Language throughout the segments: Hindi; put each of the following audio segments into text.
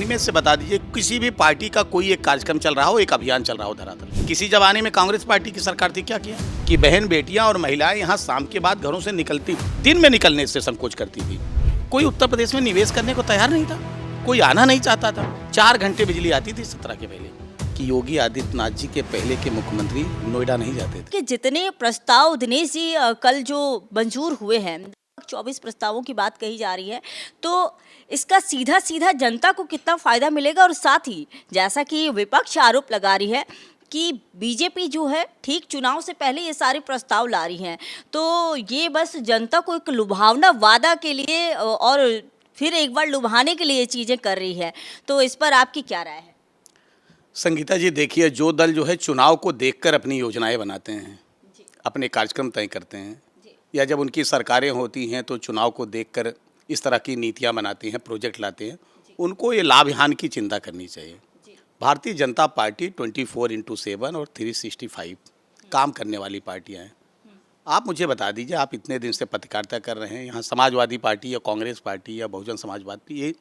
इनमें से बता दीजिए किसी भी पार्टी का कोई एक कार्यक्रम चल रहा हो, एक अभियान चल रहा हो धरातल। किसी जमाने में कांग्रेस पार्टी की सरकार थी, क्या किया कि बहन बेटियां और महिलाएं यहाँ शाम के बाद घरों से निकलती, दिन में निकलने से संकोच करती थी। कोई उत्तर प्रदेश में निवेश करने को तैयार नहीं था, कोई आना नहीं चाहता था। 4 घंटे बिजली आती थी 17 के पहले। कि योगी आदित्यनाथ जी के पहले के मुख्यमंत्री नोएडा नहीं जाते थे। कि जितने प्रस्ताव दिनेश जी कल जो मंजूर हुए हैं, 24 प्रस्तावों की बात कही जा रही है, तो इसका सीधा सीधा जनता को कितना फायदा मिलेगा। और साथ ही जैसा कि विपक्ष आरोप लगा रही है कि बीजेपी जो है ठीक चुनाव से पहले ये सारे प्रस्ताव ला रही हैं, तो ये बस जनता को एक लुभावना वादा के लिए और फिर एक बार लुभाने के लिए चीज़ें कर रही है। तो इस पर आपकी क्या राय है? संगीता जी देखिए, जो दल जो है चुनाव को देखकर अपनी योजनाएं बनाते हैं, अपने कार्यक्रम तय करते हैं, या जब उनकी सरकारें होती हैं तो चुनाव को देखकर इस तरह की नीतियां बनाती हैं, प्रोजेक्ट लाते हैं, उनको ये लाभ हानि की चिंता करनी चाहिए। भारतीय जनता पार्टी 24x7 और 365 काम करने वाली पार्टियां हैं। आप मुझे बता दीजिए, आप इतने दिन से पत्रकारिता कर रहे हैं, यहाँ समाजवादी पार्टी या कांग्रेस पार्टी या बहुजन समाज पार्टी ये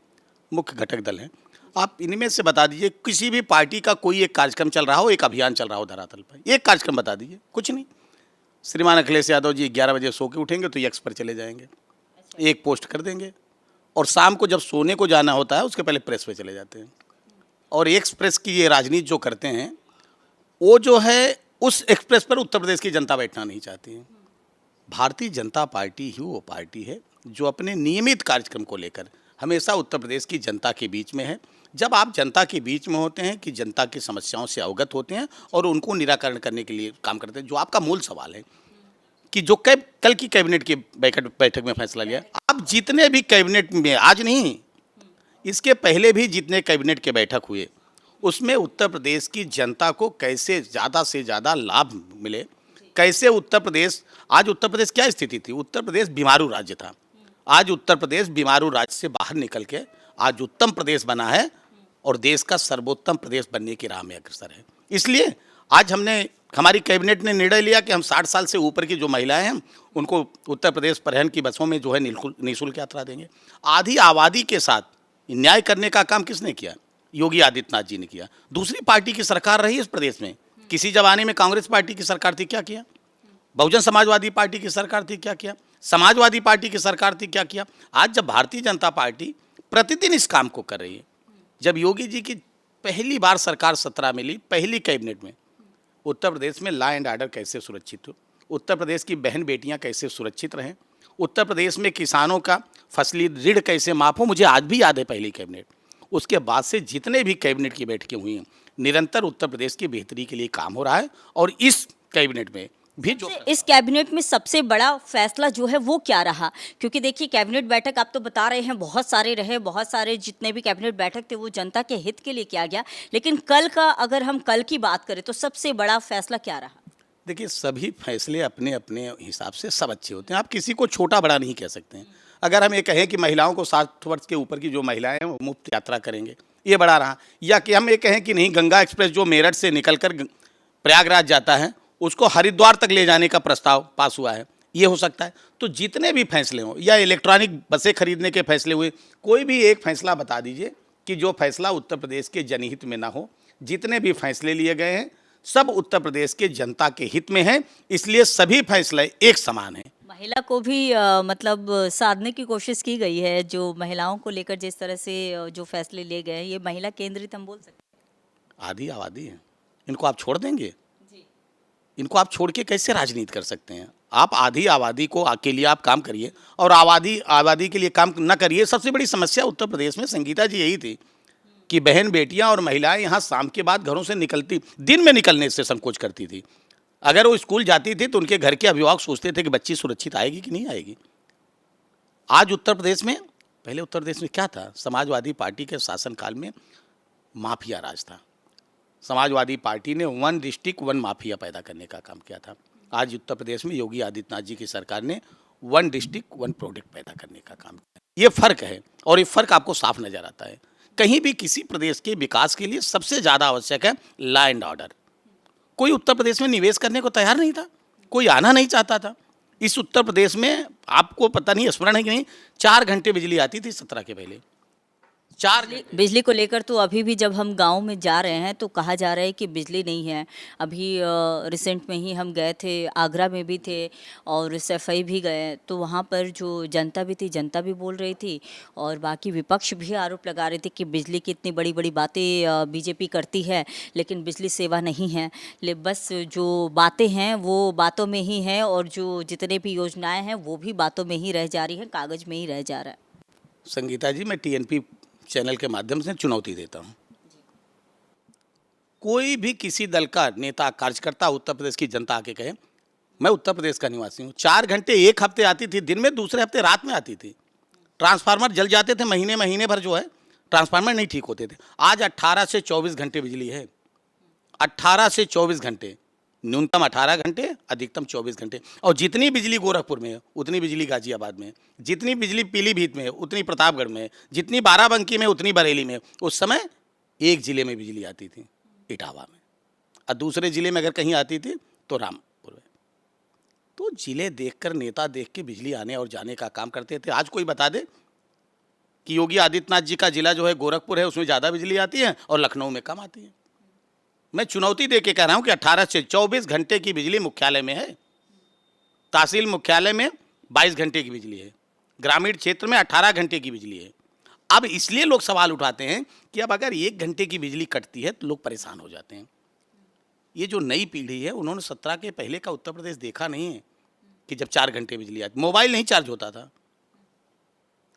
मुख्य घटक दल हैं। आप इनमें से बता दीजिए किसी भी पार्टी का कोई एक कार्यक्रम चल रहा हो, एक अभियान चल रहा हो धरातल पर, एक कार्यक्रम बता दीजिए। कुछ नहीं। श्रीमान अखिलेश यादव जी 11 बजे सो के उठेंगे तो एक्स पर चले जाएंगे, एक पोस्ट कर देंगे, और शाम को जब सोने को जाना होता है उसके पहले प्रेस पे चले जाते हैं। और एक्सप्रेस की ये राजनीति जो करते हैं, वो जो है उस एक्सप्रेस पर उत्तर प्रदेश की जनता बैठना नहीं चाहती है। भारतीय जनता पार्टी ही वो पार्टी है जो अपने नियमित कार्यक्रम को लेकर हमेशा उत्तर प्रदेश की जनता के बीच में है। जब आप जनता के बीच में होते हैं कि जनता की समस्याओं से अवगत होते हैं और उनको निराकरण करने के लिए काम करते हैं, जो आपका मूल सवाल है कि जो कल की कैबिनेट की बैठक में फैसला लिया, आप जितने भी कैबिनेट में, आज नहीं इसके पहले भी जितने कैबिनेट के बैठक हुए, उसमें उत्तर प्रदेश की जनता को कैसे ज़्यादा से ज़्यादा लाभ मिले, कैसे उत्तर प्रदेश, आज उत्तर प्रदेश क्या स्थिति थी, उत्तर प्रदेश बीमारू राज्य था। आज उत्तर प्रदेश बीमारू राज्य से बाहर निकल के आज उत्तम प्रदेश बना है और देश का सर्वोत्तम प्रदेश बनने की राह में अग्रसर है। इसलिए आज हमारी कैबिनेट ने निर्णय लिया कि हम 60 साल से ऊपर की जो महिलाएं हैं उनको उत्तर प्रदेश परिवहन की बसों में जो है निःशुल्क यात्रा देंगे। आधी आबादी के साथ न्याय करने का काम किसने किया? योगी आदित्यनाथ जी ने किया। दूसरी पार्टी की सरकार रही इस प्रदेश में। किसी जमाने में कांग्रेस पार्टी की सरकार थी, क्या किया? बहुजन समाजवादी पार्टी की सरकार थी, क्या किया? समाजवादी पार्टी की सरकार थी, क्या किया? आज जब भारतीय जनता पार्टी प्रतिदिन इस काम को कर रही है, जब योगी जी की पहली बार सरकार 17 में ली, पहली कैबिनेट में उत्तर प्रदेश में लॉ एंड ऑर्डर कैसे सुरक्षित हो, उत्तर प्रदेश की बहन बेटियां कैसे सुरक्षित रहें, उत्तर प्रदेश में किसानों का फसली ऋण कैसे माफ हो, मुझे आज भी याद है पहली कैबिनेट। उसके बाद से जितने भी कैबिनेट की बैठकें हुई हैं, निरंतर उत्तर प्रदेश की बेहतरी के लिए काम हो रहा है। और इस कैबिनेट में भी जो इस कैबिनेट में सबसे बड़ा फैसला जो है वो क्या रहा? क्योंकि देखिए कैबिनेट बैठक आप तो बता रहे हैं बहुत सारे रहे, बहुत सारे जितने भी कैबिनेट बैठक थे वो जनता के हित के लिए किया गया, लेकिन कल का अगर हम कल की बात करें तो सबसे बड़ा फैसला क्या रहा? देखिए, सभी फैसले अपने अपने हिसाब से सब अच्छे होते हैं, आप किसी को छोटा बड़ा नहीं कह सकते हैं। अगर हम ये कहें कि महिलाओं को 60 वर्ष के ऊपर की जो महिलाएं हैं वो मुफ्त यात्रा करेंगे, ये बड़ा रहा। या कि हम ये कहें कि नहीं, गंगा एक्सप्रेस जो मेरठ से निकलकर प्रयागराज जाता है उसको हरिद्वार तक ले जाने का प्रस्ताव पास हुआ है, ये हो सकता है। तो जितने भी फैसले हों, या इलेक्ट्रॉनिक बसें खरीदने के फैसले हुए, कोई भी एक फैसला बता दीजिए कि जो फैसला उत्तर प्रदेश के जनहित में ना हो। जितने भी फैसले लिए गए हैं सब उत्तर प्रदेश के जनता के हित में हैं, इसलिए सभी फैसले एक समान हैं। महिला को भी मतलब साधने की कोशिश की गई है, जो महिलाओं को लेकर जिस तरह से जो फैसले लिए गए हैं, ये महिला केंद्रित हम बोल सकते हैं। आधी आबादी है, इनको आप छोड़ देंगे? इनको आप छोड़ के कैसे राजनीति कर सकते हैं? आप आधी आबादी को के लिए आप काम करिए और आबादी के लिए काम न करिए। सबसे बड़ी समस्या उत्तर प्रदेश में संगीता जी यही थी कि बहन बेटियां और महिलाएं यहाँ शाम के बाद घरों से निकलती, दिन में निकलने से संकोच करती थी। अगर वो स्कूल जाती थी तो उनके घर के अभिभावक सोचते थे कि बच्ची सुरक्षित आएगी कि नहीं आएगी। आज उत्तर प्रदेश में, पहले उत्तर प्रदेश में क्या था? समाजवादी पार्टी के शासनकाल में माफिया राज था। समाजवादी पार्टी ने 1 डिस्ट्रिक्ट 1 माफिया पैदा करने का काम किया था। आज उत्तर प्रदेश में योगी आदित्यनाथ जी की सरकार ने 1 डिस्ट्रिक्ट 1 प्रोडक्ट पैदा करने का काम किया। ये फ़र्क है और ये फ़र्क आपको साफ नज़र आता है। कहीं भी किसी प्रदेश के विकास के लिए सबसे ज़्यादा आवश्यक है लॉ एंड ऑर्डर। कोई उत्तर प्रदेश में निवेश करने को तैयार नहीं था, कोई आना नहीं चाहता था। इस उत्तर प्रदेश में आपको पता नहीं, स्मरण है कि नहीं, 4 घंटे बिजली आती थी 17 के पहले। 4 बिजली को लेकर तो अभी भी जब हम गांव में जा रहे हैं तो कहा जा रहा है कि बिजली नहीं है। अभी रिसेंट में ही हम गए थे, आगरा में भी थे और सफाई भी गए, तो वहाँ पर जो जनता भी थी, जनता भी बोल रही थी और बाकी विपक्ष भी आरोप लगा रहे थे कि बिजली की इतनी बड़ी बड़ी बातें बीजेपी करती है लेकिन बिजली सेवा नहीं है। बस जो बातें हैं वो बातों में ही हैं और जो जितने भी योजनाएं हैं वो भी बातों में ही रह जा रही हैं, कागज़ में ही रह जा रहा है। संगीता जी, मैं टीएनपी चैनल के माध्यम से चुनौती देता हूं। कोई भी किसी दल का नेता, कार्यकर्ता उत्तर प्रदेश की जनता आके कहे मैं उत्तर प्रदेश का निवासी हूं, 4 घंटे एक हफ्ते आती थी दिन में, दूसरे हफ्ते रात में आती थी। ट्रांसफार्मर जल जाते थे, महीने भर जो है ट्रांसफार्मर नहीं ठीक होते थे। आज 18 से 24 घंटे बिजली है, 18 से 24 घंटे, न्यूनतम 18 घंटे, अधिकतम 24 घंटे। और जितनी बिजली गोरखपुर में है उतनी बिजली गाजियाबाद में है, जितनी बिजली पीलीभीत में है उतनी प्रतापगढ़ में है, जितनी बाराबंकी में उतनी बरेली में। उस समय एक ज़िले में बिजली आती थी, इटावा में, और दूसरे ज़िले में अगर कहीं आती थी तो रामपुर में। तो ज़िले देखकर, नेता देख के बिजली आने और जाने का काम करते थे। आज कोई बता दे कि योगी आदित्यनाथ जी का ज़िला जो है गोरखपुर है, उसमें ज़्यादा बिजली आती है और लखनऊ में कम आती है। मैं चुनौती दे के कह रहा हूं कि 18 से 24 घंटे की बिजली मुख्यालय में है, तहसील मुख्यालय में 22 घंटे की बिजली है, ग्रामीण क्षेत्र में 18 घंटे की बिजली है। अब इसलिए लोग सवाल उठाते हैं कि अब अगर 1 घंटे की बिजली कटती है तो लोग परेशान हो जाते हैं। ये जो नई पीढ़ी है उन्होंने 17 के पहले का उत्तर प्रदेश देखा नहीं है कि जब 4 घंटे बिजली आती, मोबाइल नहीं चार्ज होता था।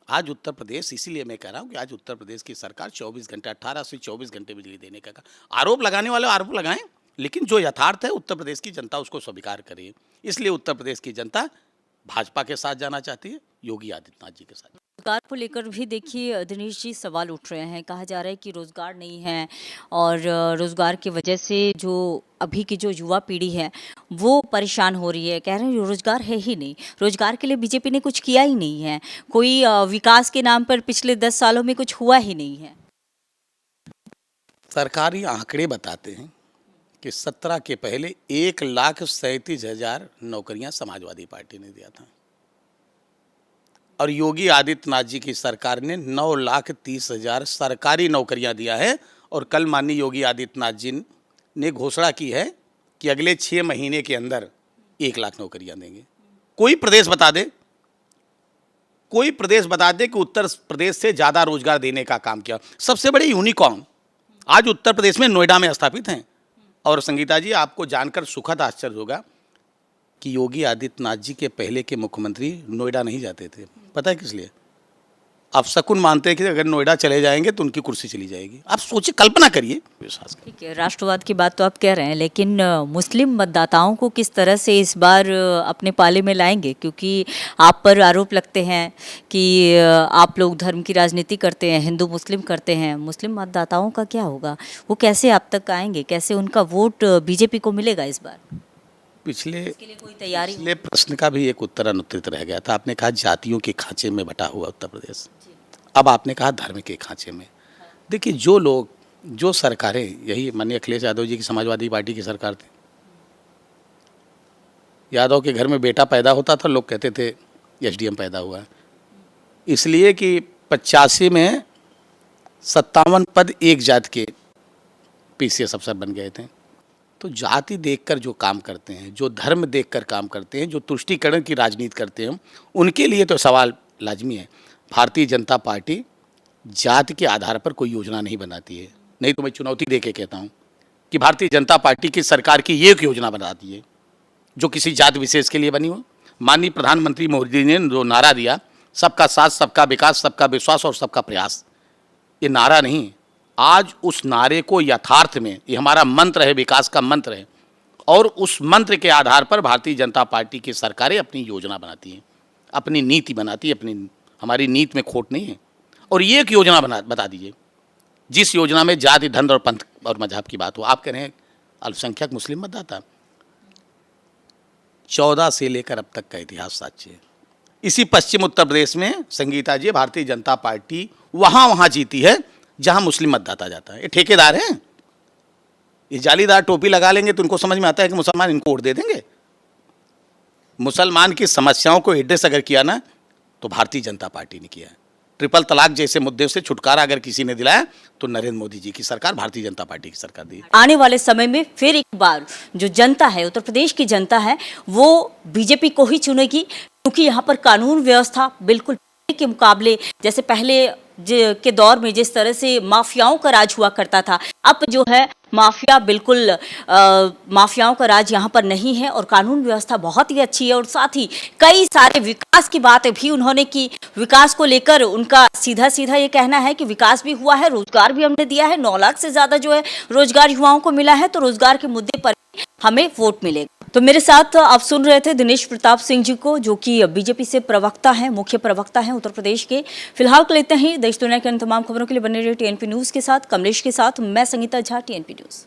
आज उत्तर प्रदेश, इसीलिए मैं कह रहा हूं कि आज उत्तर प्रदेश की सरकार 24 घंटे, 18 से 24 घंटे बिजली देने का आरोप लगाने वाले आरोप लगाएं, लेकिन जो यथार्थ है उत्तर प्रदेश की जनता उसको स्वीकार करे। इसलिए उत्तर प्रदेश की जनता भाजपा के साथ जाना चाहती है, योगी आदित्यनाथ जी के साथ। रोजगार को लेकर भी देखिए दिनेश जी सवाल उठ रहे हैं। कहा जा रहा है कि रोजगार नहीं है और रोजगार की वजह से जो अभी की जो युवा पीढ़ी है वो परेशान हो रही है। कह रहे हैं रोजगार है ही नहीं, रोजगार के लिए बीजेपी ने कुछ किया ही नहीं है, कोई विकास के नाम पर पिछले 10 सालों में कुछ हुआ ही नहीं है। सरकारी आंकड़े बताते हैं कि 17 के पहले 1,37,000 नौकरियां समाजवादी पार्टी ने दिया था और योगी आदित्यनाथ जी की सरकार ने 9,30,000 सरकारी नौकरियां दिया है। और कल माननीय योगी आदित्यनाथ जी ने घोषणा की है कि अगले 6 महीने के अंदर 1 लाख नौकरियां देंगे। कोई प्रदेश बता दे, कोई प्रदेश बता दे कि उत्तर प्रदेश से ज़्यादा रोजगार देने का काम किया। सबसे बड़े यूनिकॉर्न आज उत्तर प्रदेश में नोएडा में स्थापित हैं। और संगीता जी, आपको जानकर सुखद आश्चर्य होगा कि योगी आदित्यनाथ जी के पहले के मुख्यमंत्री नोएडा नहीं जाते थे। पता है किस लिए? आप शकुन मानते हैं कि अगर नोएडा चले जाएंगे तो उनकी कुर्सी चली जाएगी। आप सोचिए, कल्पना करिए। विश्वास ठीक है, राष्ट्रवाद की बात तो आप कह रहे हैं, लेकिन मुस्लिम मतदाताओं को किस तरह से इस बार अपने पाले में लाएंगे? क्योंकि आप पर आरोप लगते हैं कि आप लोग धर्म की राजनीति करते हैं, हिंदू मुस्लिम करते हैं। मुस्लिम मतदाताओं का क्या होगा? वो कैसे आप तक आएंगे? कैसे उनका वोट बीजेपी को मिलेगा इस बार? पिछले कोई तैयारी? पिछले प्रश्न का भी एक उत्तर अनुत्तरित रह गया था। आपने कहा जातियों के खांचे में बटा हुआ उत्तर प्रदेश, अब आपने कहा धर्म के खांचे में। देखिए, जो लोग, जो सरकारें, यही माननीय अखिलेश यादव जी की समाजवादी पार्टी की सरकार थी, यादव के घर में बेटा पैदा होता था, लोग कहते थे एसडीएम पैदा हुआ है, इसलिए कि 85 में 57 पद एक जाति के पीसीएस अफसर बन गए थे। तो जाति देखकर जो काम करते हैं, जो धर्म देखकर काम करते हैं, जो तुष्टीकरण की राजनीति करते हैं, उनके लिए तो सवाल लाजमी है। भारतीय जनता पार्टी जाति के आधार पर कोई योजना नहीं बनाती है। नहीं तो मैं चुनौती दे के कहता हूँ कि भारतीय जनता पार्टी की सरकार की ये एक योजना बनाती है जो किसी जाति विशेष के लिए बनी हो। माननीय प्रधानमंत्री मोदी ने जो नारा दिया, सबका साथ, सबका विकास, सबका विश्वास और सबका प्रयास, ये नारा नहीं, आज उस नारे को यथार्थ में, ये हमारा मंत्र है, विकास का मंत्र है, और उस मंत्र के आधार पर भारतीय जनता पार्टी की सरकारें अपनी योजना बनाती हैं, अपनी नीति बनाती है। हमारी नीति में खोट नहीं है। और ये एक योजना बता दीजिए जिस योजना में जाति, धर्म और पंथ और मजहब की बात हो। आप कह रहे हैं अल्पसंख्यक मुस्लिम मतदाता, 14 से लेकर अब तक का इतिहास साक्ष्य है। इसी पश्चिम उत्तर प्रदेश में संगीता जी, भारतीय जनता पार्टी वहाँ जीती है जहाँ मुस्लिम मतदाता जाता है। ये ठेकेदार हैं, ये जालीदार टोपी लगा लेंगे तो उनको समझ में आता है कि मुसलमान इनको वोट दे देंगे। मुसलमान की समस्याओं को एड्रेस अगर किया ना तो भारतीय जनता पार्टी ने किया है। ट्रिपल तलाक जैसे मुद्दे से छुटकारा अगर किसी ने दिलाया तो नरेंद्र मोदी जी की सरकार, भारतीय जनता पार्टी की सरकार दी। आने वाले समय में फिर एक बार जो जनता है, उत्तर प्रदेश की जनता है, वो बीजेपी को ही चुनेगी, क्योंकि यहाँ पर कानून व्यवस्था बिल्कुल के मुकाबले जैसे पहले के दौर में जिस तरह से माफियाओं का राज हुआ करता था, अब जो है माफिया बिल्कुल माफियाओं का राज यहाँ पर नहीं है और कानून व्यवस्था बहुत ही अच्छी है। और साथ ही कई सारे विकास की बातें भी उन्होंने की। विकास को लेकर उनका सीधा सीधा ये कहना है कि विकास भी हुआ है, रोजगार भी हमने दिया है, 9 लाख से ज्यादा जो है रोजगार युवाओं को मिला है, तो रोजगार के मुद्दे पर हमें वोट मिलेगा। तो मेरे साथ आप सुन रहे थे दिनेश प्रताप सिंह जी को, जो कि बीजेपी से प्रवक्ता हैं, मुख्य प्रवक्ता हैं उत्तर प्रदेश के। फिलहाल के लेते हैं देश दुनिया के इन तमाम खबरों के लिए बने रहिए टीएनपी न्यूज़ के साथ। कमलेश के साथ मैं संगीता झा, टीएनपी न्यूज़।